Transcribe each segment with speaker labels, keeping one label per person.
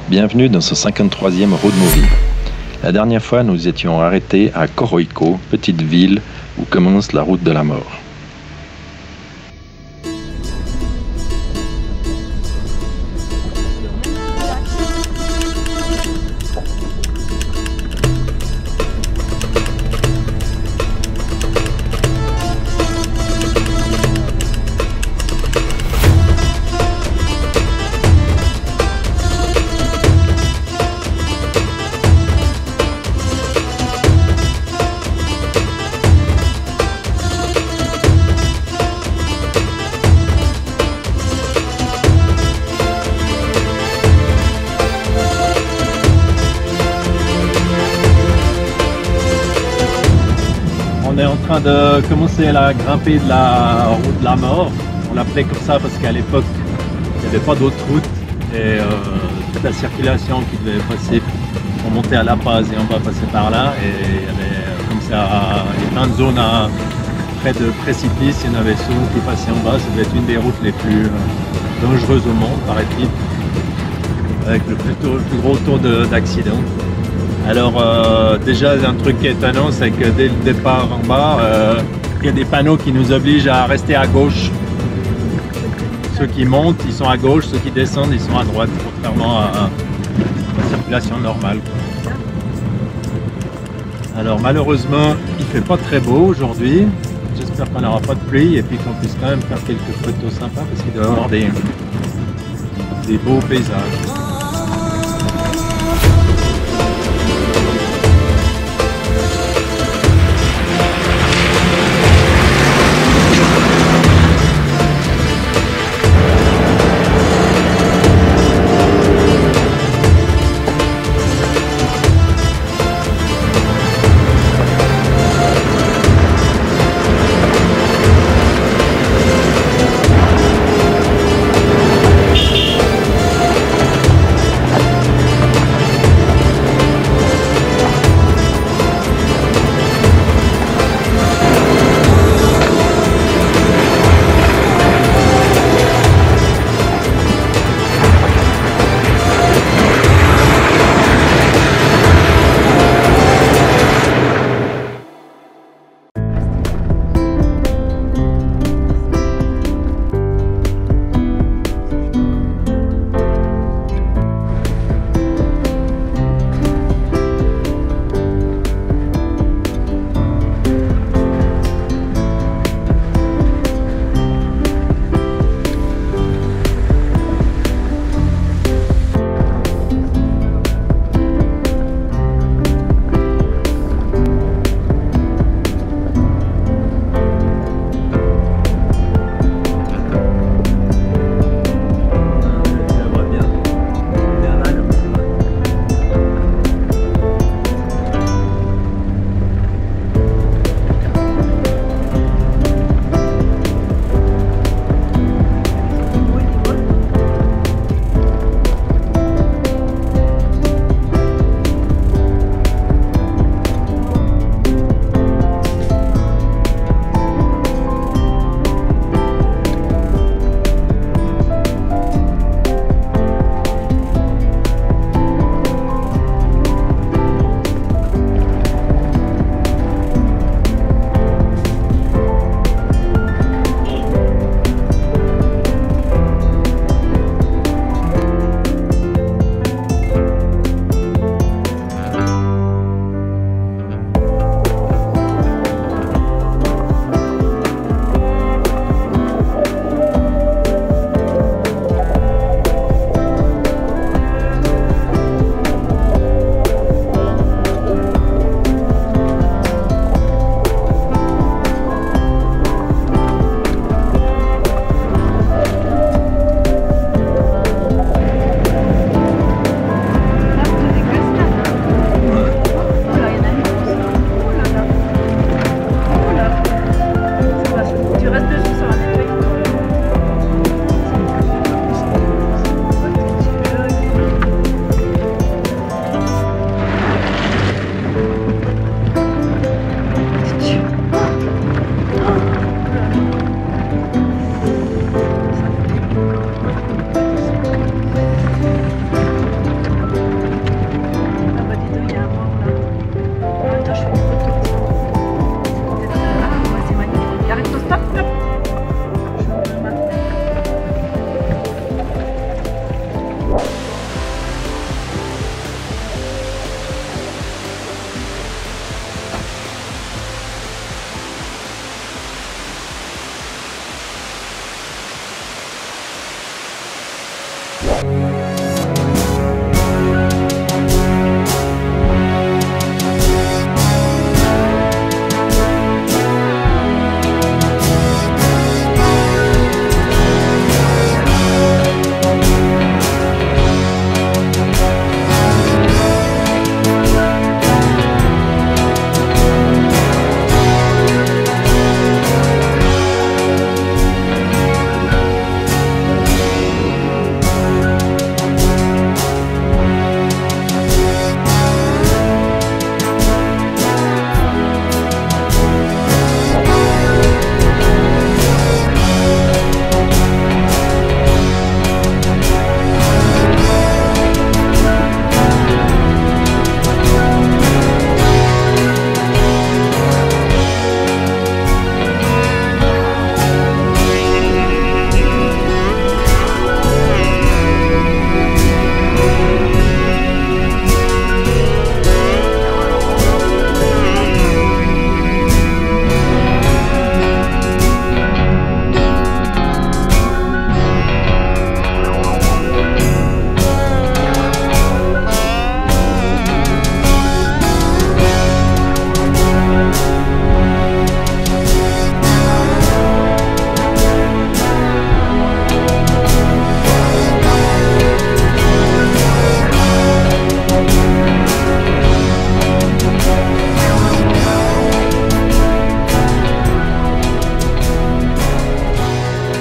Speaker 1: Bienvenue dans ce 53e Road Movie. La dernière fois, nous étions arrêtés à Coroico, petite ville où commence la route de la mort.
Speaker 2: On est en train de commencer à grimper de la route de la mort. On l'appelait comme ça parce qu'à l'époque, il n'y avait pas d'autre route et toute la circulation qui devait passer pour monter à La Paz et on va passer par là. Et il y avait comme ça plein de zones près de précipices. Il y en avait souvent qui passaient en bas. Ça devait être une des routes les plus dangereuses au monde, paraît-il, avec le plus gros taux d'accidents. Alors déjà un truc qui est étonnant, c'est que dès le départ en bas, il y a des panneaux qui nous obligent à rester à gauche. Ceux qui montent, ils sont à gauche, ceux qui descendent, ils sont à droite, contrairement à la circulation normale. Alors malheureusement, il fait pas très beau aujourd'hui. J'espère qu'on n'aura pas de pluie et puis qu'on puisse quand même faire quelques photos sympas parce qu'il doit y avoir des beaux paysages.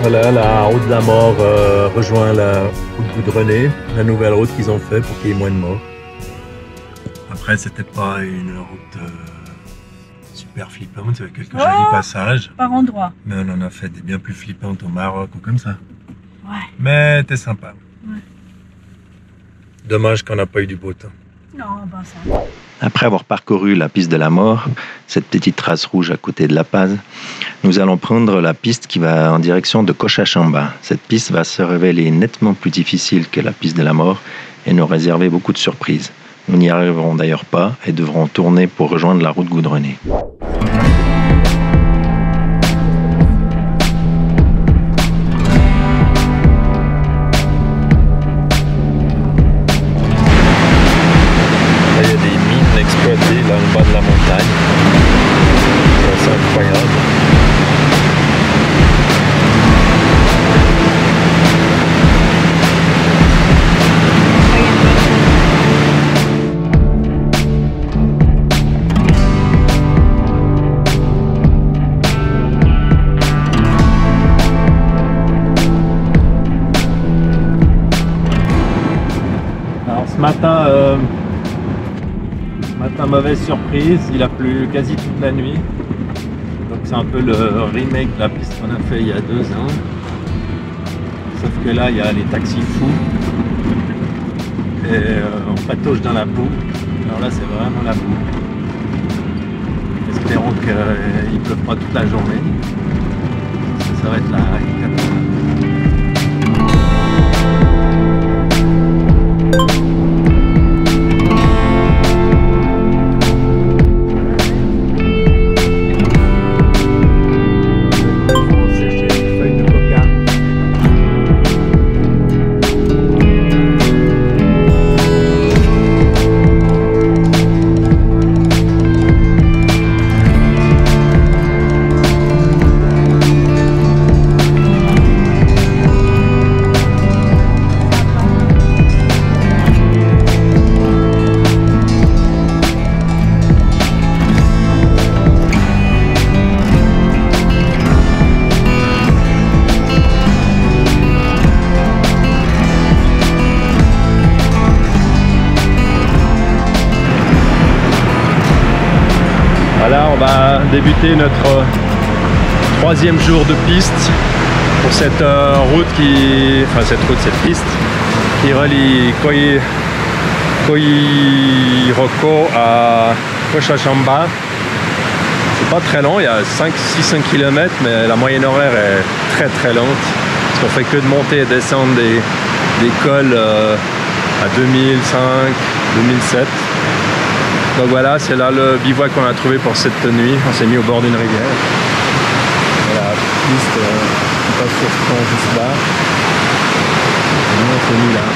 Speaker 2: Voilà, la route de la mort rejoint la route goudronnée, la nouvelle route qu'ils ont fait pour qu'il y ait moins de morts. Après, c'était pas une route super flippante, avec quelques jolis passages.
Speaker 3: Par endroit.
Speaker 2: Mais on en a fait des bien plus flippantes au Maroc ou comme ça.
Speaker 3: Ouais.
Speaker 2: Mais c'était sympa.
Speaker 3: Ouais.
Speaker 2: Dommage qu'on n'a pas eu du beau temps.
Speaker 3: Non, ben ça.
Speaker 1: Après avoir parcouru la piste de la mort, cette petite trace rouge à côté de La Paz, nous allons prendre la piste qui va en direction de Cochabamba. Cette piste va se révéler nettement plus difficile que la piste de la mort et nous réserver beaucoup de surprises. Nous n'y arriverons d'ailleurs pas et devrons tourner pour rejoindre la route goudronnée. Il y a des mines exploitées dans le bas de la montagne. C'est incroyable.
Speaker 2: Ce matin, mauvaise surprise, il a plu quasi toute la nuit. Donc c'est un peu le remake de la piste qu'on a fait il y a 2 ans. Sauf que là, il y a les taxis fous. Et on patauge dans la boue. Alors là, c'est vraiment la boue. Espérons qu'il ne pleuve pas toute la journée. Parce que ça va être la catastrophe. Voilà, on va débuter notre 3e jour de piste pour cette cette piste qui relie Coirocó à Cochabamba. C'est pas très long, il y a 6-5 km, mais la moyenne horaire est très lente. Parce qu'on fait que de monter et descendre des cols à 2005, 2007. Donc voilà, c'est là le bivouac qu'on a trouvé pour cette nuit. On s'est mis au bord d'une rivière. Voilà, la piste qui passe sur ce pont juste là. Et nous on s'est mis là.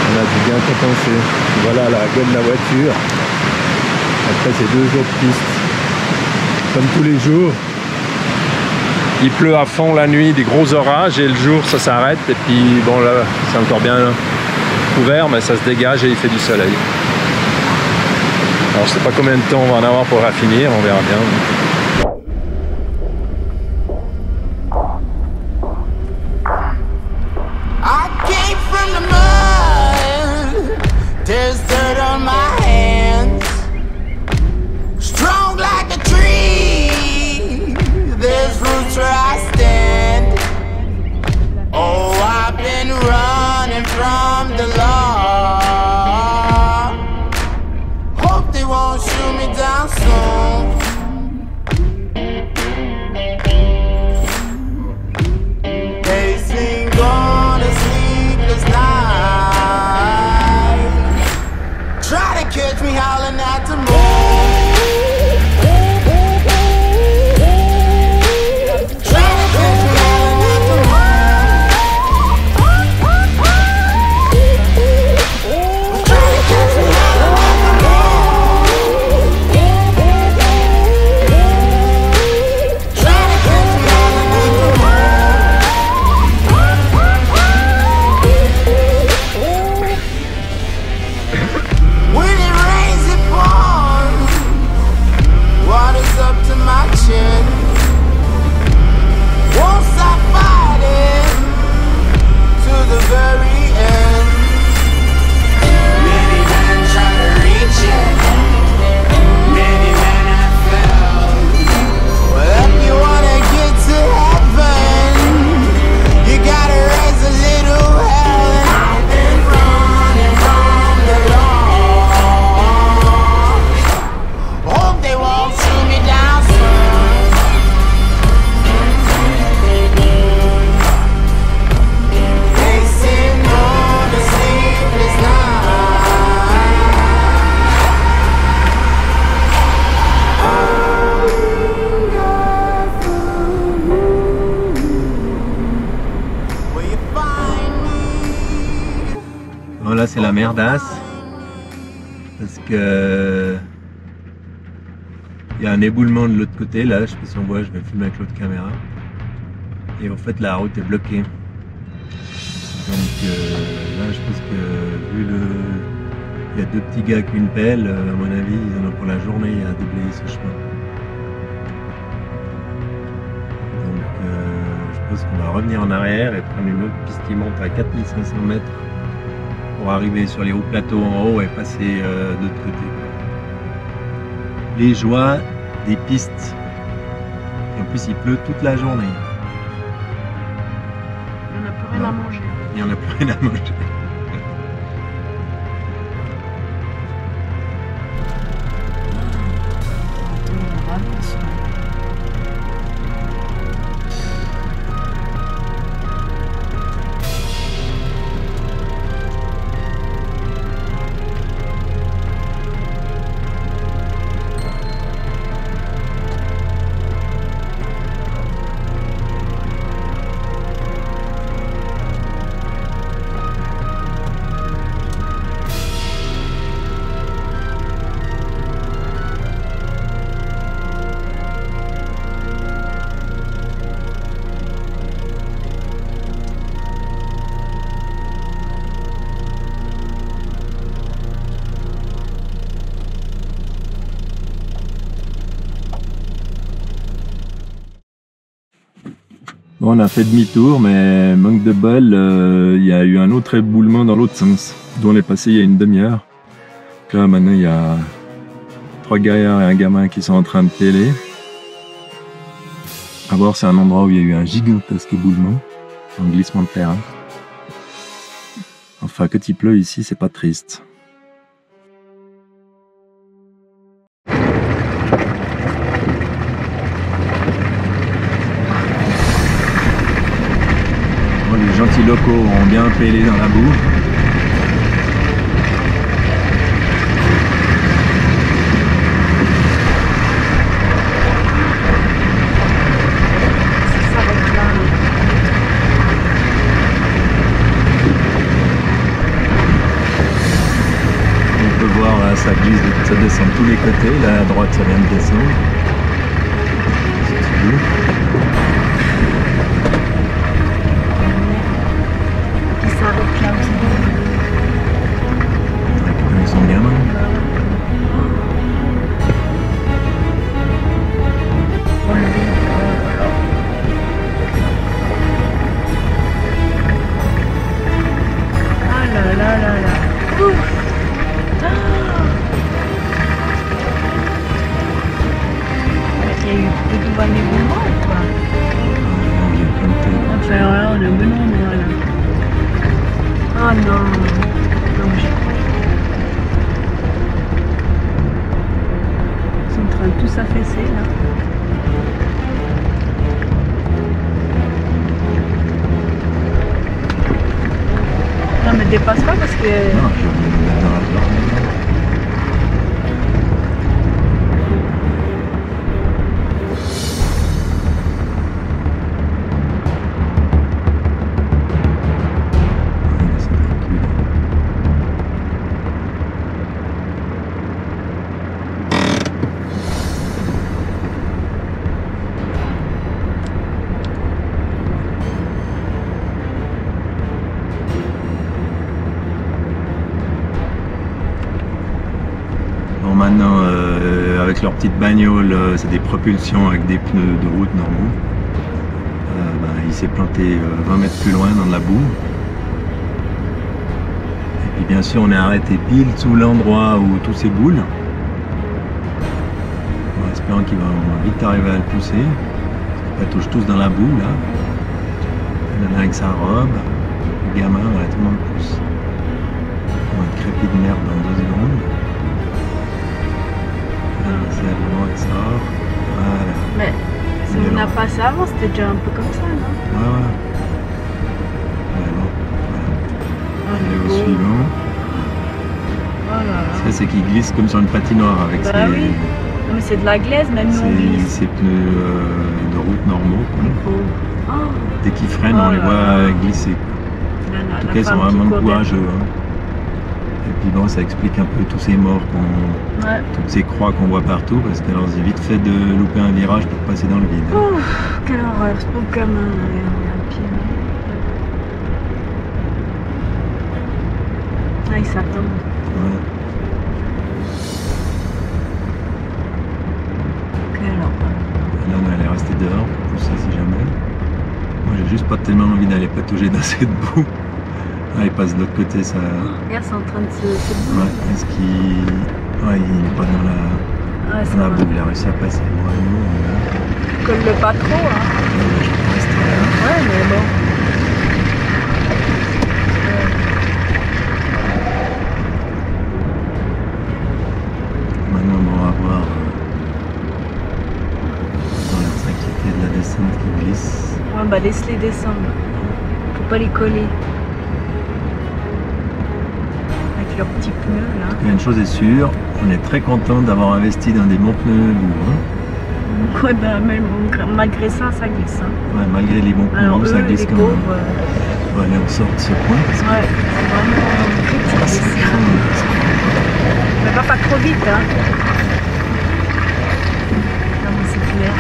Speaker 2: On a du bien compensé. Voilà la gueule de la voiture. Après c'est 2 jours de piste. Comme tous les jours. Il pleut à fond la nuit, des gros orages, et le jour ça s'arrête. Et puis bon là c'est encore bien couvert, mais ça se dégage et il fait du soleil. Alors je sais pas combien de temps on va en avoir pour finir, on verra bien. Là c'est la merdasse parce que il y a un éboulement de l'autre côté. Là je sais pas si on voit, je vais filmer avec l'autre caméra, et en fait la route est bloquée. Donc là je pense que vu il y a 2 petits gars avec une pelle, à mon avis ils en ont pour la journée à déblayer ce chemin. Donc je pense qu'on va revenir en arrière et prendre une autre piste qui monte à 4500 mètres pour arriver sur les hauts plateaux en haut et passer de l'autre côté. Les joies des pistes. Et en plus il pleut toute la journée.
Speaker 3: Il n'y en a plus rien à manger.
Speaker 2: Il n'y en a plus rien à manger. Bon, on a fait demi-tour, mais manque de bol, il y a eu un autre éboulement dans l'autre sens, d'où on est passé il y a une demi-heure. Là maintenant il y a 3 gaillards et un gamin qui sont en train de péler. À voir, c'est un endroit où il y a eu un gigantesque éboulement, un glissement de terrain. Enfin, quand il pleut ici, c'est pas triste. locaux ont bien pélé dans la boue. On peut voir là, ça glisse, ça descend de tous les côtés. Là à droite, ça vient de descendre. Ils sont bien là.
Speaker 3: Ah là là là là. Ouf. Il y a eu beaucoup de bonnes éboulements ou quoi? Enfin, voilà, on est bon endroit là. Oh non. Non, j'y crois. Ils sont en train de tout s'affaisser là. Non mais dépasse pas parce que...
Speaker 2: Non, je vais me mettre dans la porte. Bon, maintenant, avec leur petite bagnole, c'est des propulsions avec des pneus de route normaux. Il s'est planté 20 mètres plus loin dans de la boue. Et puis bien sûr, on est arrêté pile sous l'endroit où tous ces boules. En espérant qu'il va vite arriver à le pousser. Ils touchent tous dans la boue là. Il y en a avec sa robe. Le gamin, voilà, tout le monde pousse. On va être crépi de merde dans 2 secondes. C'est le moment qui sort. Voilà.
Speaker 3: Mais si on n'a pas ça avant, c'était déjà un peu comme ça, non?
Speaker 2: Ouais. Mais bon, voilà. Allez au suivant.
Speaker 3: Oh là là.
Speaker 2: Ce c'est qu'il glisse comme sur une patinoire avec
Speaker 3: Bah
Speaker 2: ses,
Speaker 3: oui. Non, mais c'est de la glaise, même nous on glisse.
Speaker 2: ses pneus de route normaux. Quoi.
Speaker 3: Oh.
Speaker 2: Dès qu'ils freinent, on les voit glisser. En tout cas, ils sont vraiment courageux. Hein. Et puis bon, ça explique un peu tous ces morts, toutes ces croix qu'on voit partout, parce qu'alors c'est vite fait de louper un virage pour passer dans le vide.
Speaker 3: Oh, quelle horreur, ce pauvre gamin, un pied. Ah, il s'attend.
Speaker 2: Ouais.
Speaker 3: Quelle horreur.
Speaker 2: Là, on allait rester dehors pour pousser si jamais. Moi, j'ai juste pas tellement envie d'aller patauger dans cette boue. Ah, il passe de l'autre côté, ça...
Speaker 3: Regarde, c'est en train de se...
Speaker 2: Ouais, est-ce qu'il... Ouais, il est pas dans la boue, il a réussi à passer. Moi, nous,
Speaker 3: colle-le pas trop, hein.
Speaker 2: je peux rester là.
Speaker 3: Ouais, mais bon.
Speaker 2: Maintenant, on va voir... Dans l'air s'inquiéter de la descente qui glisse.
Speaker 3: Ouais, bah laisse-les descendre. Faut pas les coller. Leurs petits pneus là.
Speaker 2: Il y a une chose est sûre, on est très content d'avoir investi dans des bons pneus lourds. Hein.
Speaker 3: Ouais, bah, même, malgré ça, ça glisse. Hein.
Speaker 2: Ouais, malgré les bons pneus, ça glisse quand même. On va aller en sorte de ce point.
Speaker 3: Ouais, c'est vraiment critique. Mais va pas trop vite, hein. Non, mais c'est clair.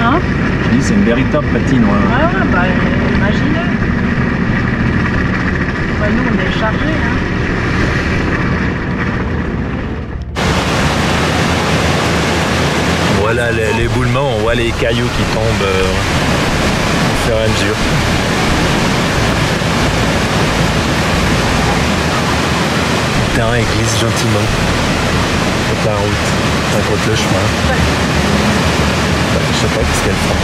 Speaker 3: Hein?
Speaker 2: Je dis c'est une véritable patinoire.
Speaker 3: Ouais, bah imaginez. Bah, nous on est chargés. Hein.
Speaker 1: Voilà l'éboulement, on voit les cailloux qui tombent au fur et à mesure. Le terrain il glisse gentiment contre la route, contre le chemin. Je sais pas ce qu'elle fera.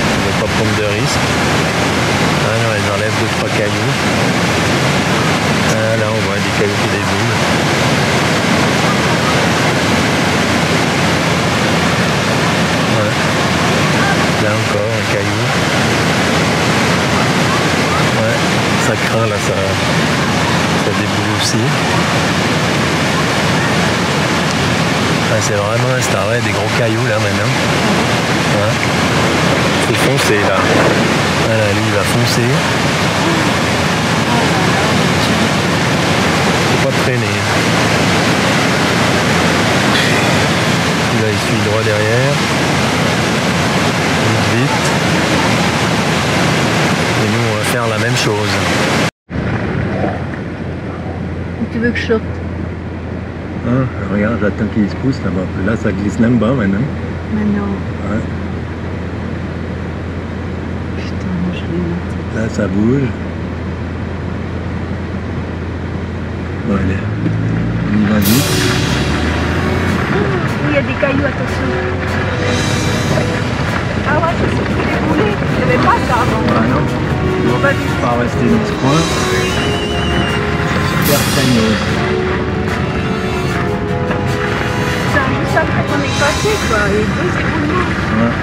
Speaker 1: Je ne vais pas prendre de risques. Ah non, elles enlèvent 2-3 cailloux. craint, là, ça déboule aussi. Ah, c'est vraiment un starlet, des gros cailloux là maintenant. Hein? C'est foncé là. Voilà, lui il va foncer. Faut pas traîner. Là il suit droit derrière. Vite. Et nous on va faire la même chose.
Speaker 3: Tu veux que je sorte?
Speaker 1: Ah, regarde, j'attends qu'il se pousse là-bas. Là ça glisse même bas maintenant.
Speaker 3: Mais non.
Speaker 1: Ouais.
Speaker 3: Putain, moi je l'ai monté.
Speaker 1: Là ça bouge. Bon allez, on y va vite.
Speaker 3: Il y a des cailloux, attention. Ah ouais, je sais qu'il est boulé. Il n'y avait pas ça avant.
Speaker 1: Ah non, on va pas rester dans ce coin. C'est super craignos.
Speaker 3: C'est juste après qu'on est passé, quoi. Et deux éboulements.
Speaker 1: Ouais.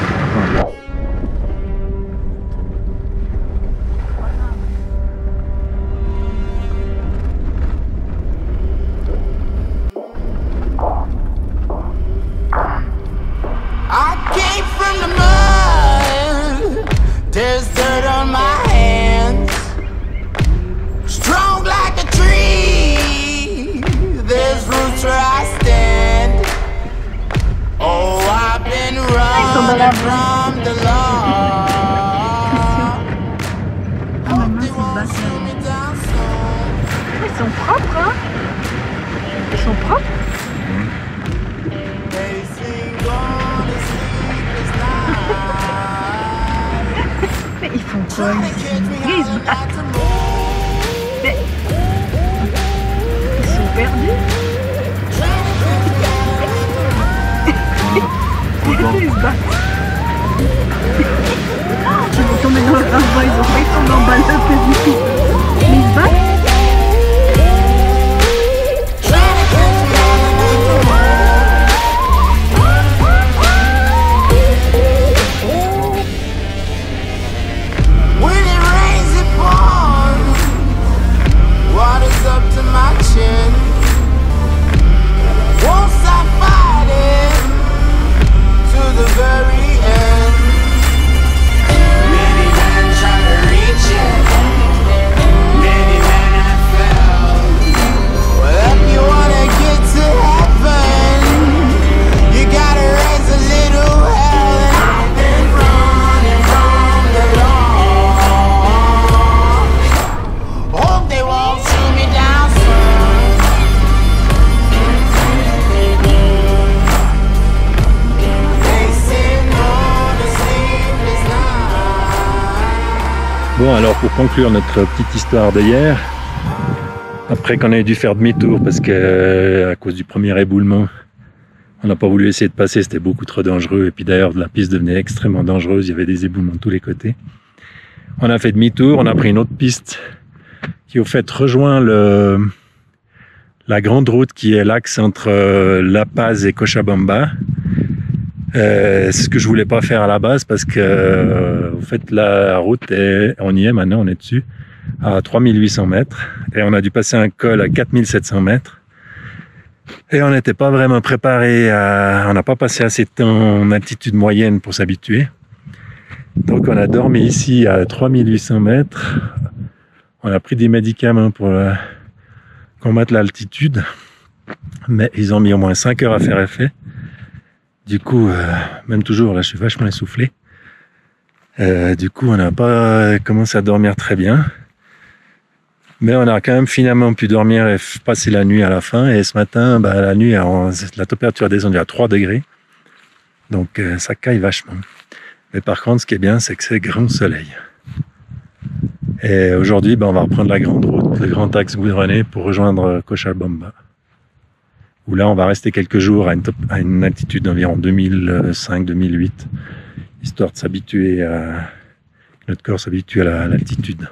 Speaker 4: There's dirt on my hands, strong like a tree. There's roots where I stand. Oh, I've been running from the law. Hope they won't shoot me down soon.
Speaker 3: Ils sont propres, hein? Ils sont propres?
Speaker 4: They sing on a sleepless night.
Speaker 3: Mais ils font quoi?
Speaker 4: Trying to catch me
Speaker 3: Ils se
Speaker 4: how
Speaker 3: battent.
Speaker 4: not to move.
Speaker 3: Mais ils sont perdus. Ils se battent. Ils vont tomber dans le ravin, ils ont failli tomber en bas de la pédicule. Mais ils se battent.
Speaker 4: When it rains, it pours. Water's up to my chin. Won't stop fighting to the very end. Many men try to reach it. Many men have failed. Well, if you wanna get to heaven, you gotta raise a little hell. And I've been running from the law. Hope they won't shoot me down soon. They say no to sleepless night.
Speaker 1: Bon, alors pour conclure notre petite histoire d'hier, après qu'on ait dû faire demi-tour parce que à cause du premier éboulement, on n'a pas voulu essayer de passer, c'était beaucoup trop dangereux. Et puis d'ailleurs, la piste devenait extrêmement dangereuse, il y avait des éboulements de tous les côtés. On a fait demi-tour, on a pris une autre piste qui au fait rejoint la grande route qui est l'axe entre La Paz et Cochabamba. C'est ce que je voulais pas faire à la base parce que au fait la route on y est maintenant, on est dessus à 3800 mètres et on a dû passer un col à 4700 mètres et on n'était pas vraiment préparé on n'a pas passé assez de temps en altitude moyenne pour s'habituer. Donc on a dormi ici à 3800 mètres. On a pris des médicaments pour combattre l'altitude, mais ils ont mis au moins 5 heures à faire effet. Du coup, même toujours, là je suis vachement essoufflé. Du coup, on n'a pas commencé à dormir très bien. Mais on a quand même finalement pu dormir et passer la nuit à la fin. Et ce matin, la nuit, la température est descendue à 3 degrés. Donc ça caille vachement. Mais par contre, ce qui est bien, c'est que c'est grand soleil. Et aujourd'hui, on va reprendre la grande route, le grand axe goudronné pour rejoindre Cochabamba. Où là, on va rester quelques jours à une altitude d'environ 2005-2008, histoire de s'habituer notre corps s'habitue à l'altitude.